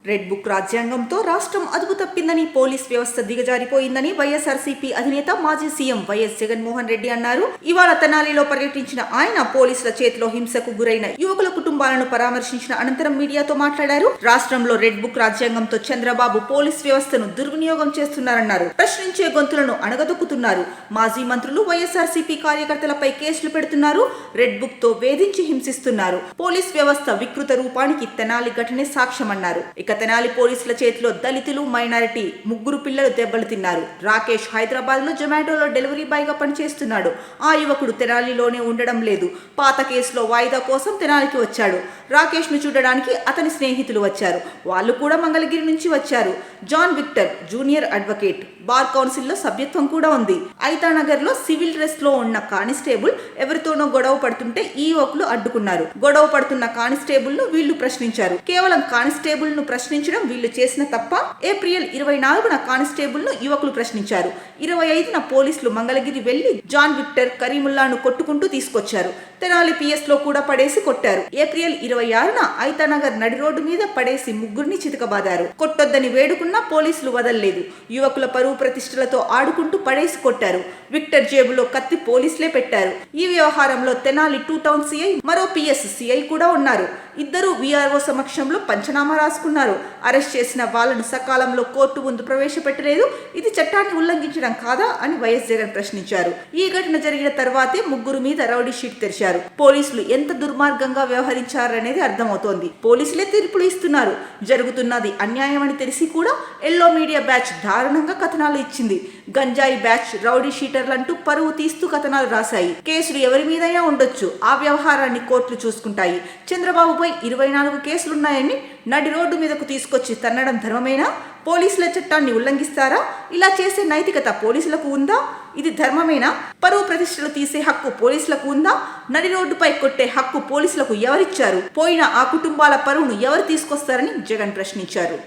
Red book రాజ్యాంగంతో రాష్ట్రం అదుపు తప్పిందని police వ్యవస్థ దిగజారిపోయిందని వైఎస్ఆర్సీపీ అధినేత మాజీ సీఎం వైఎస్ జగన్మోహన్ రెడ్డి అన్నారు. ఇవాళ తెనాలిలో పర్యటించిన ఆయన పోలీసుల చేతిలో హింసకు గురైన యువకుల కుటుంబాలను పరామర్శించిన అనంతరం మీడియాతో మాట్లాడారు. రాష్ట్రంలో రెడ్ బుక్ రాజ్యాంగంతో చంద్రబాబు పోలీస్ వ్యవస్థను దుర్వినియోగం చేస్తున్నారన్నారు. ప్రశ్నించే గొంతులను అణగదొక్కుతున్నారు. మాజీ మంత్రులు వైఎస్ఆర్సీపీ కార్యకర్తలపై కేసులు పెడుతున్నారు. రెడ్ బుక్ తో వేధించి హింసిస్తున్నారు. పోలీస్ వ్యవస్థ వికృత రూపానికి తెనాలి ఘటనే సాక్ష్యమన్నారు. తెనాలి పోలీసుల చేతిలో దళితులు, మైనారిటీ 3 పిల్లలు దెబ్బలు తిన్నారు. రాకేష్ హైదరాబాద్ లో జొమాటోలో డెలివరీ బాయ్ గా పనిచేస్తున్నాడు. ఆ యువకుడు తెనాలిలోనే ఉండడం లేదు. పాత కేసులో వాయిదా కోసం తెనాలికి వచ్చాడు. రాకేష్ ను చూడడానికి అతని స్నేహితులు వచ్చారు. వాళ్ళు కూడా మంగళగిరి నుంచి వచ్చారు. John Victor junior advocate, bar council లో సభ్యత్వం కూడా ఉంది. ఐతానగర్ లో సివిల్ డ్రెస్ లో ఉన్న కానిస్టేబుల్ ఎవరితోనో గొడవ పడుతుంటే ఈ యువకులు అడ్డుకున్నారు. గొడవ పడుతున్న కానిస్టేబుల్ ను వీళ్లు ప్రశ్నించారు. కేవలం కానిస్టేబుల్ ను ప్రశ్నించడం వీళ్లు చేసిన తప్ప. ఏప్రిల్ 24న కానిస్టేబుల్ ను యువకులు ప్రశ్నించారు. 25న పోలీసులు మంగళగిరి వెళ్లి జాన్ విక్టర్, కరీముల్లాను కొట్టుకుంటూ తీసుకొచ్చారు. తెనాలి పిఎస్ లో కూడా పడేసి కొట్టారు. ఏప్రిల్ 26న ఐతానగర్ నడి రోడ్డు మీద పడేసి 3 చితకబాదారు. కొట్టొద్దని వేడుకున్నా పోలీసులు వదల్లేదు. యువకుల పరువు ప్రతిష్టలతో ఆడుకుంటూ పడేసి కొట్టారు. విక్టర్ జేబులో కత్తి పోలీసులే పెట్టారు. ఈ వ్యవహారంలో తెనాలి 2 టౌన్ సిఐ, మరో పిఎస్ సిఐ కూడా ఉన్నారు. ఇద్దరు వీఆర్ఓ సమక్షంలో పంచనామా రాసుకున్నారు. అరెస్ట్ చేసిన వాళ్లను సకాలంలో కోర్టు ముందు ప్రవేశపెట్టలేదు. ఇది చట్టాన్ని ఉల్లంఘించడం కాదా అని వైఎస్ జగన్ ప్రశ్నించారు. ఈ ఘటన జరిగిన తర్వాతే 3 మీద రౌడీ షీట్ తెరిచారు. పోలీసులు ఎంత దుర్మార్గంగా వ్యవహరించారనేది అర్థమవుతోంది. పోలీసులే తీర్పులు ఇస్తున్నారు. జరుగుతున్నది అన్యాయం అని తెలిసి కూడా ఎల్లో మీడియా బ్యాచ్ దారుణంగా కథనాలు ఇచ్చింది. గంజాయి బ్యాచ్ రౌడీ షీటర్లంటూ పరువు తీస్తూ కథనాలు రాశాయి. కేసులు ఎవరి మీదైనా ఉండొచ్చు. ఆ వ్యవహారాన్ని కోర్టులు చూసుకుంటాయి. చంద్రబాబుపై 24 కేసులున్నాయని నడి రోడ్డు మీదకు తీసుకొచ్చి తన్నడం ధర్మమేనా? పోలీసుల చట్టాన్ని ఉల్లంఘిస్తారా? ఇలా చేసే నైతికత పోలీసులకు ఉందా? ఇది ధర్మమేనా? పరువు ప్రతిష్టలు తీసే హక్కు పోలీసులకు ఉందా? నడి రోడ్డుపై కొట్టే హక్కు పోలీసులకు ఎవరిచ్చారు? పోయిన ఆ కుటుంబాల పరువును ఎవరు తీసుకొస్తారని జగన్ ప్రశ్నించారు.